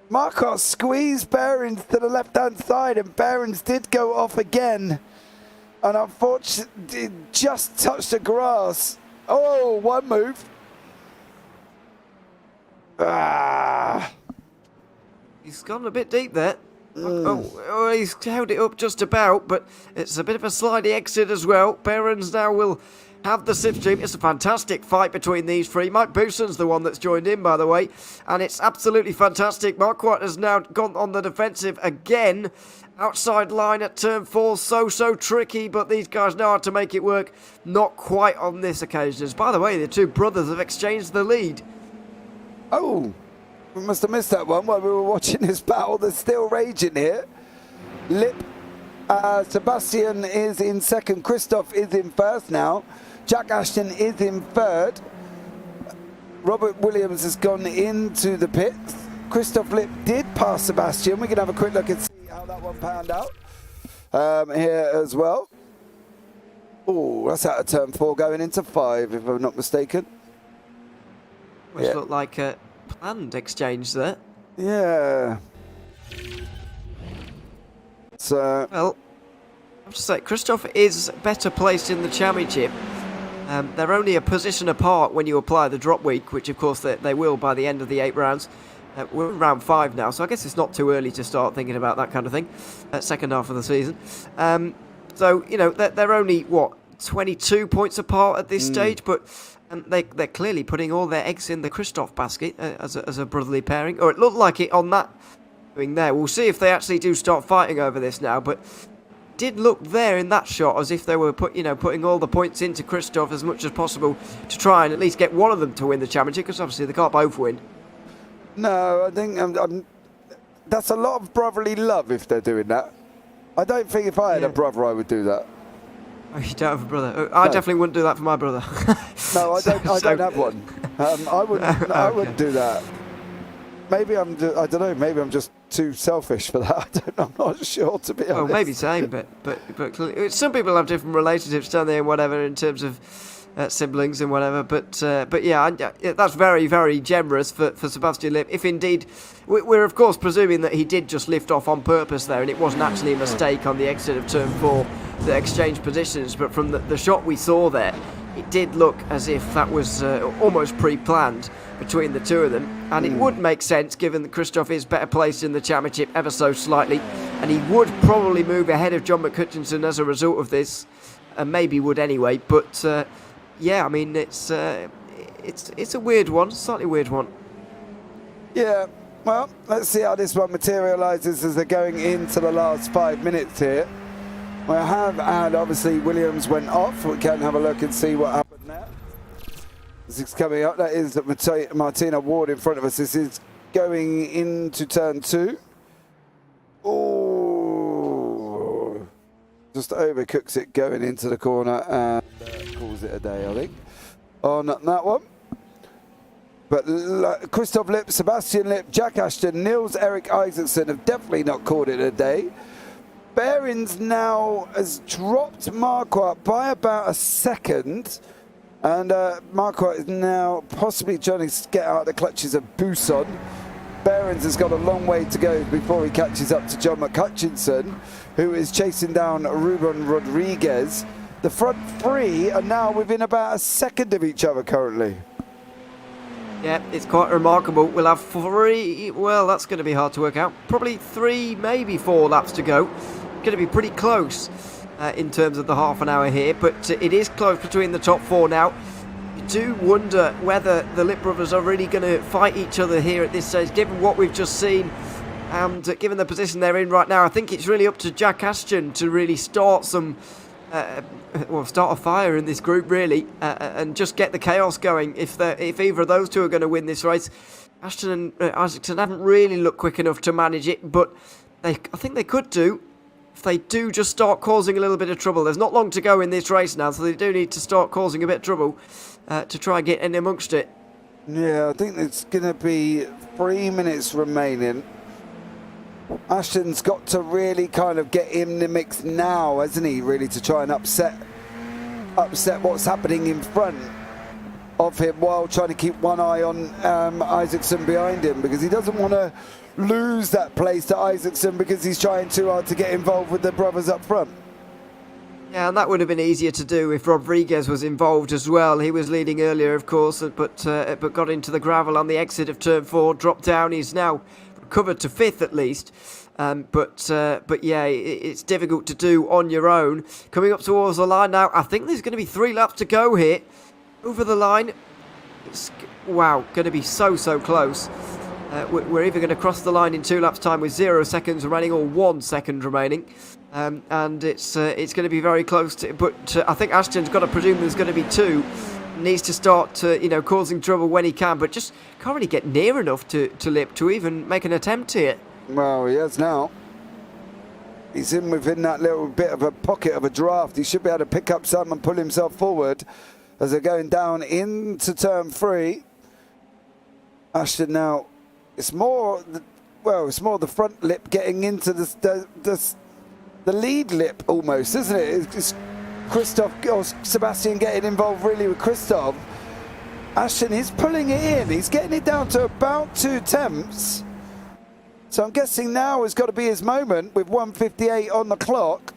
Marquardt squeezed Behrens to the left-hand side, and Behrens did go off again. And unfortunately, just touched the grass. Oh, one move. He's gone a bit deep there. Oh, he's held it up just about, but it's a bit of a slidey exit as well. Behrens now will have the slipstream. It's a fantastic fight between these 3. Mike Bouson's the one that's joined in, by the way, and it's absolutely fantastic. Marquardt has now gone on the defensive again. Outside line at turn 4, so tricky, but these guys know how to make it work. Not quite on this occasion. As, by the way, the 2 brothers have exchanged the lead. Oh, we must have missed that one while we were watching this battle. They're still raging here. Lip, Sebastian is in second. Christoph is in first now. Jack Ashton is in third. Robert Williams has gone into the pits. Christoph Lip did pass Sebastian. We can have a quick look and see how that one panned out here as well. Oh, that's out of turn 4 going into 5, if I'm not mistaken. Which looked like a planned exchange there. Yeah. So, well, I have to say, Christoph is better placed in the championship. They're only a position apart when you apply the drop week, which of course they will by the end of the 8 rounds. We're in round 5 now, so I guess it's not too early to start thinking about that kind of thing. Second half of the season. So, you know, they're only, 22 points apart at this stage, but they're clearly putting all their eggs in the Christoph basket as a brotherly pairing, or it looked like it on that doing there. We'll see if they actually do start fighting over this now, but did look there in that shot as if they were putting all the points into Christoph as much as possible to try and at least get one of them to win the championship, because obviously they can't both win. No, I think that's a lot of brotherly love if they're doing that. I don't think if I had a brother I would do that. Oh, you don't have a brother? I definitely wouldn't do that for my brother. No, I don't have one. I wouldn't. I wouldn't do that. Maybe I don't know. Maybe I'm just too selfish for that. I'm not sure, to be honest. Well, maybe same, but some people have different relationships, don't they, and whatever, in terms of siblings and whatever. But yeah, that's very, very generous for Sebastian Lipp. If indeed, we're of course presuming that he did just lift off on purpose there, and it wasn't actually a mistake on the exit of turn 4 that exchanged positions. But from the shot we saw there, it did look as if that was almost pre-planned between the two of them, and it would make sense given that Christoph is better placed in the championship ever so slightly, and he would probably move ahead of John McCutcheon as a result of this, and maybe would anyway. But yeah, I mean it's a weird one, slightly weird one. Yeah, well, let's see how this one materialises as they're going into the last 5 minutes here. We have had, obviously, Williams went off. We can have a look and see what happened there. This is coming up. That is Martina Ward in front of us. This is going into turn 2. Oh, just overcooks it going into the corner and calls it a day, I think, on that one. But Christoph Lipp, Sebastian Lipp, Jack Ashton, Niels-Erik Isaacson have definitely not called it a day. Behrens now has dropped Marquardt by about a second, and Marquardt is now possibly trying to get out of the clutches of Buson. Behrens has got a long way to go before he catches up to John McCutcheon, who is chasing down Ruben Rodriguez. The front three are now within about a second of each other currently. Yeah, it's quite remarkable. We'll have 3, well, that's going to be hard to work out. Probably 3, maybe 4 laps to go. Going to be pretty close in terms of the half an hour here, but it is close between the top 4 now. You do wonder whether the Lipp brothers are really going to fight each other here at this stage, given what we've just seen and given the position they're in right now. I think it's really up to Jack Ashton to really start some start a fire in this group, really, and just get the chaos going. If either of those two are going to win this race, Ashton and Isaacson haven't really looked quick enough to manage it, but I think they could do if they do just start causing a little bit of trouble. There's not long to go in this race now, so they do need to start causing a bit of trouble to try and get in amongst it. Yeah, I think it's going to be 3 minutes remaining. Ashton's got to really kind of get in the mix now, hasn't he, really, to try and upset what's happening in front of him while trying to keep one eye on Isaacson behind him, because he doesn't want to lose that place to Isaacson because he's trying too hard to get involved with the brothers up front. Yeah, and that would have been easier to do if Rodriguez was involved as well. He was leading earlier, of course, but got into the gravel on the exit of turn 4, dropped down. He's now recovered to 5th at least. But yeah, it's difficult to do on your own. Coming up towards the line now. I think there's going to be 3 laps to go here. Over the line. Wow, going to be so close. We're either going to cross the line in 2 laps' time with 0 seconds remaining or 1 second remaining. And it's going to be very close to, but I think Ashton's got to presume there's going to be 2. Needs to start causing trouble when he can, but just can't really get near enough to Lipp to even make an attempt here. Well, he has now. He's within that little bit of a pocket of a draft. He should be able to pick up some and pull himself forward as they're going down into turn 3. Ashton now, it's more the front Lipp getting into the lead Lipp almost, isn't it? It's Christoph or Sebastian getting involved really with Christoph. Ashton is pulling it in. He's getting it down to about 2 tenths. So I'm guessing now has got to be his moment with 1:58 on the clock.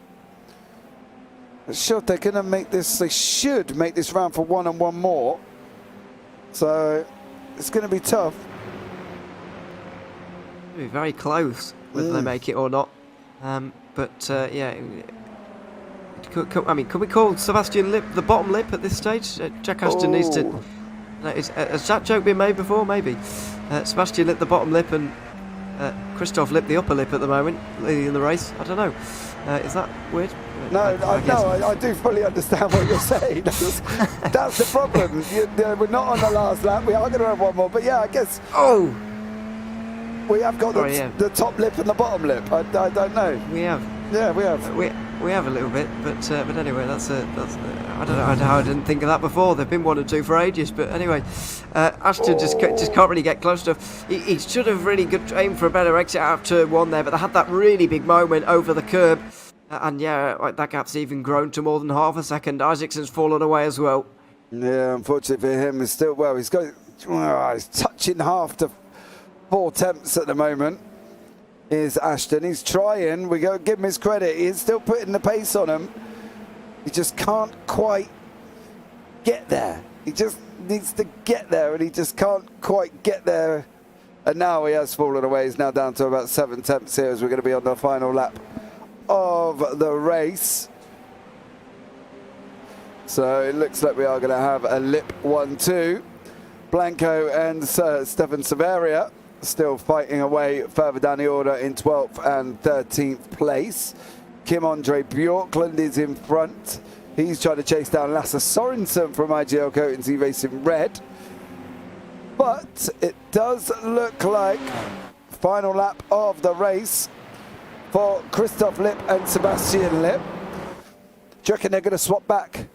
They're going to make this. They should make this round for 1 and 1 more. So it's going to be tough. It'll be very close whether they make it or not. Yeah. Can we call Sebastian Lipp the bottom lip at this stage? Jack Ashton needs to. Has that joke been made before? Maybe. Sebastian Lipp the bottom lip and Christoph Lipp the upper lip at the moment, leading in the race. I don't know. Is that weird? No, I do fully understand what you're saying. That's the problem. We're not on the last lap. We are going to have 1 more. But yeah, I guess. Oh! We have got the top lip and the bottom lip. I don't know. We have. Yeah, we have. We have a little bit, but anyway, that's I don't know how I didn't think of that before. They've been 1 and 2 for ages, but anyway, Ashton just can't really get close enough. He should have really aimed for a better exit out of turn 1 there, but they had that really big moment over the curb, and yeah, that gap's even grown to more than half a second. Isaacson's fallen away as well. Yeah, unfortunately for him, he's still, well, he's touching half to 4 tenths at the moment. Is Ashton. He's trying. We go give him his credit. He's still putting the pace on him. He just can't quite get there. He just needs to get there, and he just can't quite get there. And now he has fallen away. He's now down to about 7 tenths here as we're going to be on the final lap of the race. So it looks like we are going to have a lip 1-2. Blanco and Stefan Severia still fighting away further down the order in 12th and 13th place. Kim Andre Bjorklund is in front. He's trying to chase down Lasse Sorensen from IGL Coatings Racing Red. But it does look like final lap of the race for Christoph Lipp and Sebastian Lipp. Do you reckon they're going to swap back?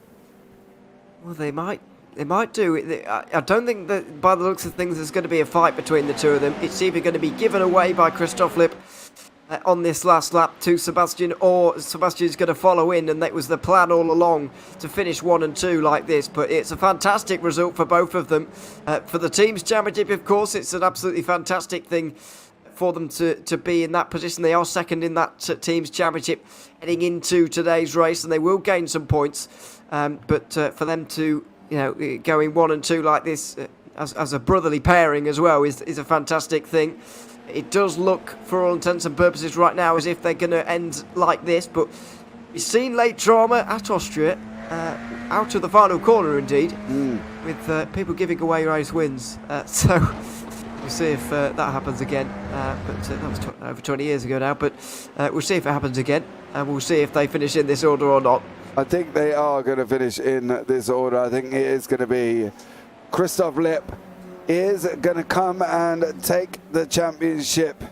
Well, they might. They might do. I don't think that, by the looks of things, there's going to be a fight between the two of them. It's either going to be given away by Christoph Lipp on this last lap to Sebastian, or Sebastian's going to follow in, and that was the plan all along, to finish 1 and 2 like this. But it's a fantastic result for both of them. For the team's championship, of course, it's an absolutely fantastic thing for them to be in that position. They are second in that team's championship heading into today's race, and they will gain some points. But for them to going 1 and 2 like this as a brotherly pairing as well is a fantastic thing. It does look, for all intents and purposes right now, as if they're going to end like this, but we've seen late drama at Austria, out of the final corner indeed, with people giving away race wins. So we'll see if that happens again. But that was over 20 years ago now, but we'll see if it happens again, and we'll see if they finish in this order or not. I think they are going to finish in this order. I think it is going to be Christoph Lipp is going to come and take the championship.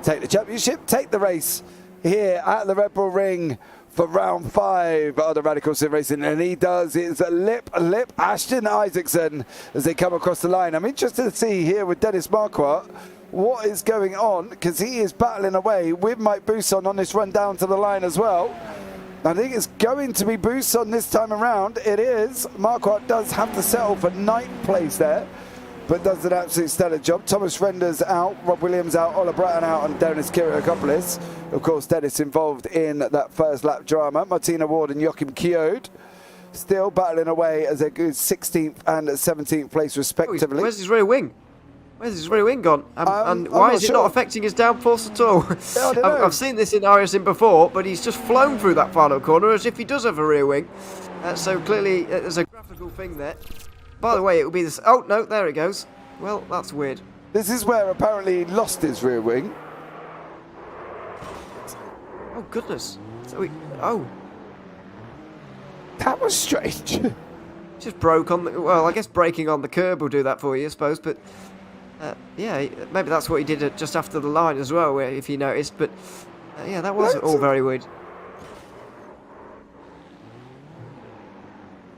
Take the race here at the Red Bull Ring for round 5 of the Radical Sim Racing. And he does. It's Lipp, Ashton Isaacson as they come across the line. I'm interested to see here with Dennis Marquardt what is going on, because he is battling away with Mike Bousson on this run down to the line as well. I think it's going to be Bousson this time around. It is. Marquardt does have to settle for 9th place there, but does an absolute stellar job. Thomas Renders out, Rob Williams out, Ola Bratton out, and Dennis Kyrgiakopoulos. Of course, Dennis involved in that first lap drama. Martina Ward and Joachim Kjod still battling away as a good 16th and 17th place respectively. Where's his rear wing? Where's his rear wing gone? And why is it not affecting his downforce at all? Yeah, I don't know. I've seen this in RSM before, but he's just flown through that final corner as if he does have a rear wing. So clearly there's a graphical thing there. By the way, it will be this. Oh, no, there it goes. Well, that's weird. This is where apparently he lost his rear wing. Oh, goodness. That was strange. Just broke on the. Well, I guess braking on the curb will do that for you, I suppose, but. Yeah, maybe that's what he did just after the line as well, if you noticed. But yeah, that was all very weird.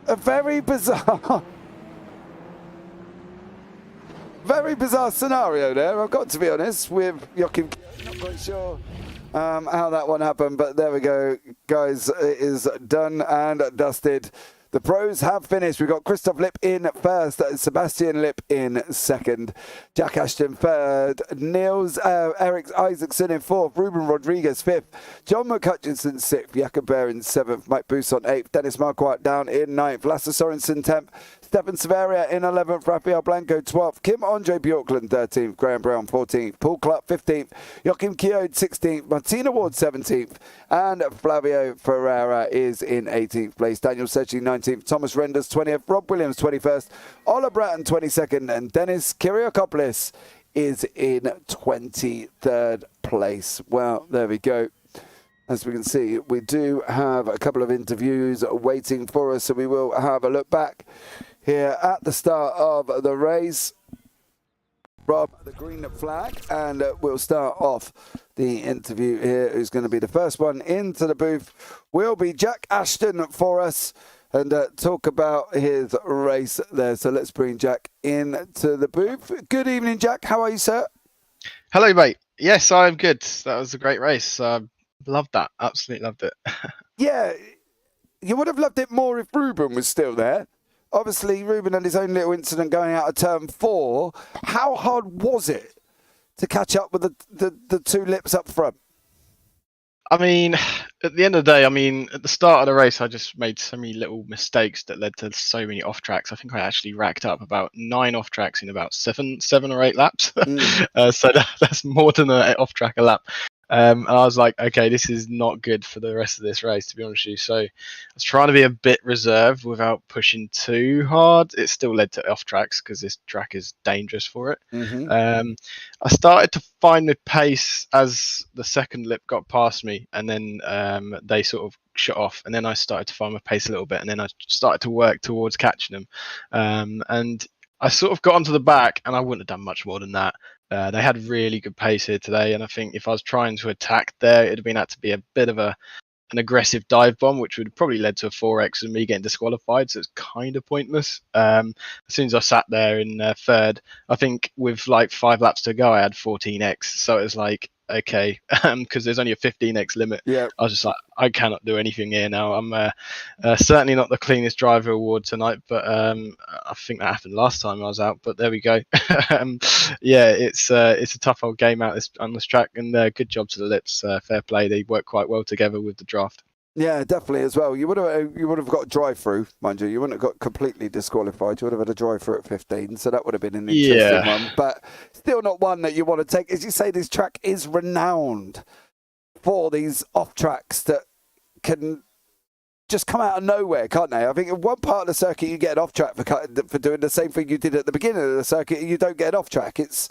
A very bizarre scenario there, I've got to be honest, with Joachim. Not quite sure how that one happened, but there we go, guys. It is done and dusted. The pros have finished. We've got Christoph Lipp in first, Sebastian Lipp in second, Jack Ashton third, Eric Isaacson in fourth, Ruben Rodriguez fifth, John McCutcheon sixth, Jakob Behr in seventh, Mike Bousson eighth, Dennis Marquardt down in ninth, Lasse Sorensen 10th, Stefan Severia in 11th, Rafael Blanco 12th, Kim Andre Bjorklund 13th, Graham Brown 14th, Paul Clark 15th, Joachim Kjod 16th, Martina Ward 17th, and Flavio Ferreira is in 18th place, Daniel Secchi 19th, Thomas Renders 20th, Rob Williams 21st, Ola Bratton 22nd, and Dennis Kyrgiakopoulos is in 23rd place. Well, there we go. As we can see, we do have a couple of interviews waiting for us, so we will have a look back here at the start of the race from the green flag, and we'll start off the interview here. Who's going to be the first one into the booth will be Jack Ashton for us, and talk about his race there. So let's bring Jack into the booth. Good evening, Jack. How are you, sir? Hello, mate. Yes, I'm good. That was a great race. Loved that. Absolutely loved it. Yeah, You would have loved it more if Ruben was still there. Obviously, Ruben had his own little incident going out of turn 4. How hard was it to catch up with the two lips up front? I mean, at the end of the day, at the start of the race, I just made so many little mistakes that led to so many off tracks. I think I actually racked up about 9 off tracks in about seven or 8 laps. So that's more than an off track a lap. And I was like, okay, this is not good for the rest of this race, to be honest with you. So I was trying to be a bit reserved without pushing too hard. It still led to off tracks because this track is dangerous for it. I started to find the pace as the second lip got past me, and then they sort of shut off, and then I started to find my pace a little bit, and then I started to work towards catching them. And I sort of got onto the back, and I wouldn't have done much more than that. They had really good pace here today, and I think if I was trying to attack there, it'd have been had to be a bit of an aggressive dive bomb, which would have probably led to a 4x and me getting disqualified. So it's kind of pointless. As soon as I sat there in third, I think with like 5 laps to go, I had 14x. So it was like, okay, because there's only a 15x limit. Yeah. I was just like, I cannot do anything here now. I'm certainly not the cleanest driver award tonight, but I think that happened last time I was out. But there we go. Yeah, it's a tough old game out on this track, and good job to the lips. Fair play, they work quite well together with the draft. Yeah, definitely as well. You would have got a drive through, mind you. You wouldn't have got completely disqualified. You would have had a drive through at 15, so that would have been an interesting one. But still not one that you want to take. As you say, this track is renowned for these off tracks that can just come out of nowhere, can't they? I think in one part of the circuit you get an off track for doing the same thing you did at the beginning of the circuit. You don't get an off track. It's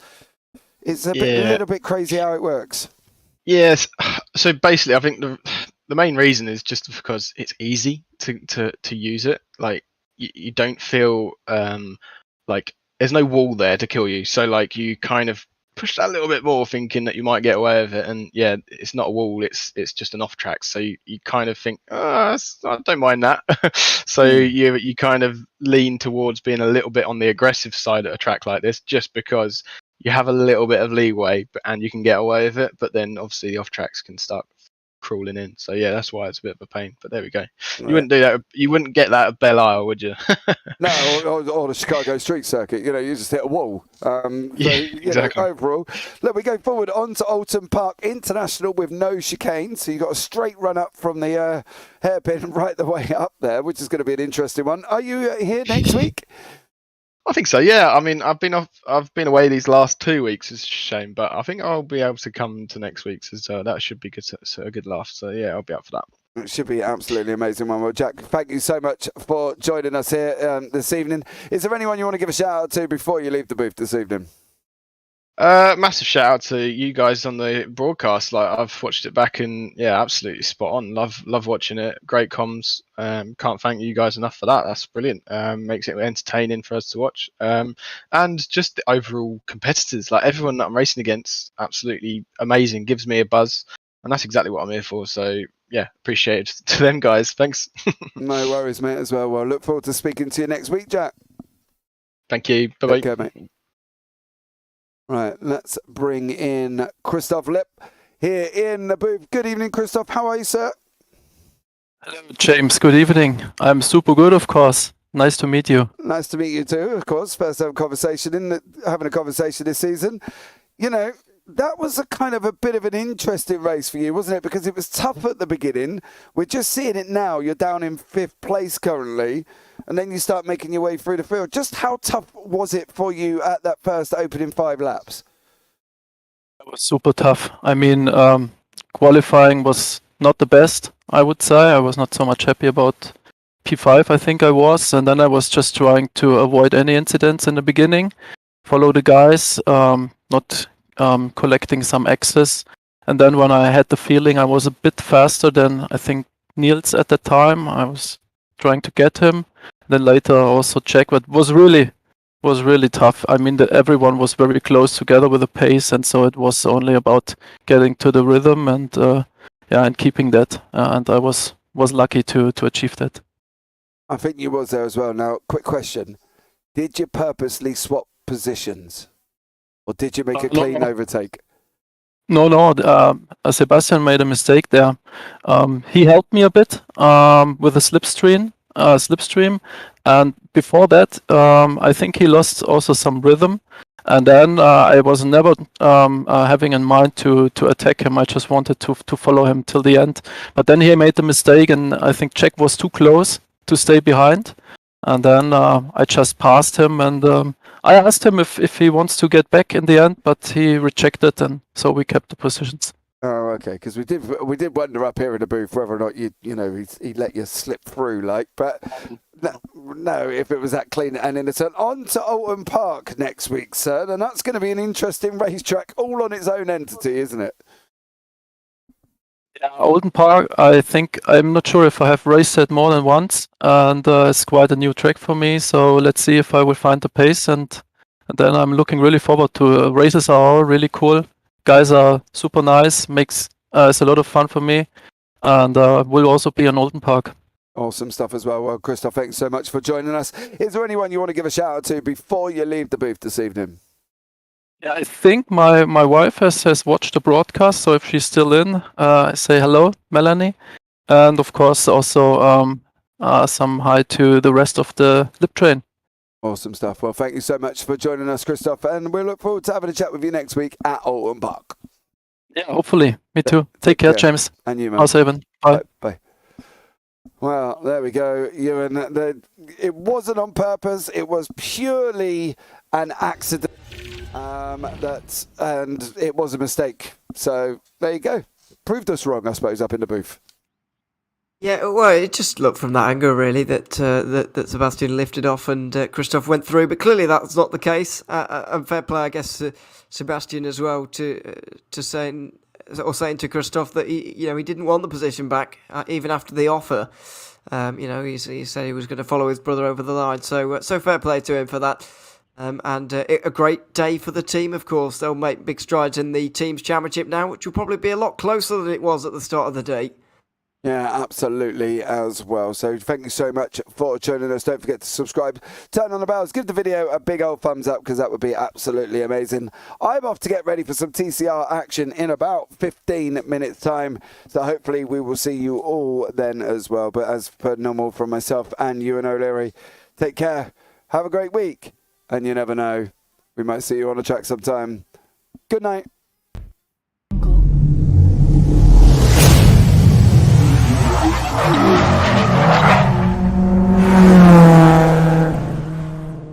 a little bit crazy how it works. Yes. So basically, I think the main reason is just because it's easy to use it. Like you don't feel like there's no wall there to kill you. So like you kind of push that a little bit more, thinking that you might get away with it. And yeah, it's not a wall. It's just an off track. So you kind of think, I don't mind that. So you kind of lean towards being a little bit on the aggressive side at a track like this, just because you have a little bit of leeway, and you can get away with it. But then obviously the off tracks can start crawling in. So yeah, that's why it's a bit of a pain. But there we go. Right. You wouldn't do that. You wouldn't get that at Belle Isle, would you? No, or the Chicago Street Circuit. You just hit a wall. Exactly. Overall, look, we go forward on to Alton Park International with no chicane. So you got a straight run up from the hairpin right the way up there, which is going to be an interesting one. Are you here next week? I think so. Yeah. I've been away these last 2 weeks. It's a shame, but I think I'll be able to come to next week's. So that should be good. So a good laugh. So yeah, I'll be up for that. It should be absolutely amazing one. Well, Jack, thank you so much for joining us here this evening. Is there anyone you want to give a shout out to before you leave the booth this evening? Massive shout out to you guys on the broadcast. Like, I've watched it back, and yeah, absolutely spot on. Love watching it. Great comms. Can't thank you guys enough for that. That's brilliant. Makes it entertaining for us to watch. And just the overall competitors, like everyone that I'm racing against, absolutely amazing. Gives me a buzz, and that's exactly what I'm here for. So yeah, appreciate it to them guys. Thanks. No worries, mate. As well. Well, look forward to speaking to you next week, Jack. Thank you. Bye bye. Take care, mate. Right, let's bring in Christoph Lipp here in the booth. Good evening, Christoph. How are you, sir? Hello, James. Good evening. I'm super good, of course. Nice to meet you. Nice to meet you too, of course. First having a conversation this season. That was a kind of a bit of an interesting race for you, wasn't it? Because it was tough at the beginning. We're just seeing it now. You're down in 5th place currently, and then you start making your way through the field. Just how tough was it for you at that first opening 5 laps? It was super tough. I mean, qualifying was not the best, I would say. I was not so much happy about P5, I think I was. And then I was just trying to avoid any incidents in the beginning, follow the guys, not collecting some access. And then when I had the feeling I was a bit faster than I think Niels at the time, I was trying to get him. Then later also check, but was really tough. I mean, everyone was very close together with the pace, and so it was only about getting to the rhythm and keeping that. And I was lucky to achieve that. I think you was there as well. Now, quick question: did you purposely swap positions? Or did you make a clean overtake? No, no. Sebastian made a mistake there. He helped me a bit with a slipstream, and before that, I think he lost also some rhythm. And then I was never having in mind to attack him. I just wanted to follow him till the end. But then he made the mistake, and I think Jack was too close to stay behind. And then I just passed him, and I asked him if he wants to get back in the end, but he rejected, and so we kept the positions. Oh, okay. Because we did wonder up here in the booth whether or not he let you slip through, like. But no, if it was that clean and innocent. On to Alton Park next week, sir, and that's going to be an interesting racetrack, all on its own entity, isn't it? Yeah, Alton Park. I think I'm not sure if I have raced it more than once, and it's quite a new track for me. So let's see if I will find the pace, and then I'm looking really forward to races. Are all really cool. Guys are super nice. Makes it's a lot of fun for me, and will also be on Alton Park. Awesome stuff as well. Well, Christoph, thanks so much for joining us. Is there anyone you want to give a shout out to before you leave the booth this evening? Yeah, I think my wife has watched the broadcast, so if she's still in, say hello, Melanie, and of course also some hi to the rest of the lip train. Awesome stuff. Well, thank you so much for joining us, Christoph, and we look forward to having a chat with you next week at Alton Park. Yeah, hopefully. Me too. Take care, James. And you, man. How's Evan? Bye. Bye. Well, there we go, Ewan. It wasn't on purpose. It was purely an accident. And it was a mistake. So there you go. Proved us wrong, I suppose, up in the booth. Yeah, well, it just looked from that angle, really, that Sebastian lifted off and Christoph went through. But clearly that's not the case. And fair play, I guess, Sebastian as well, saying to Christoph that he didn't want the position back, even after the offer. He said he was going to follow his brother over the line. So fair play to him for that. And a great day for the team, of course. They'll make big strides in the team's championship now, which will probably be a lot closer than it was at the start of the day. Yeah, absolutely as well. So thank you so much for joining us. Don't forget to subscribe, turn on the bells, give the video a big old thumbs up because that would be absolutely amazing. I'm off to get ready for some TCR action in about 15 minutes time. So hopefully we will see you all then as well. But as per normal from myself and Ewan O'Leary, take care. Have a great week. And you never know, we might see you on the track sometime. Good night.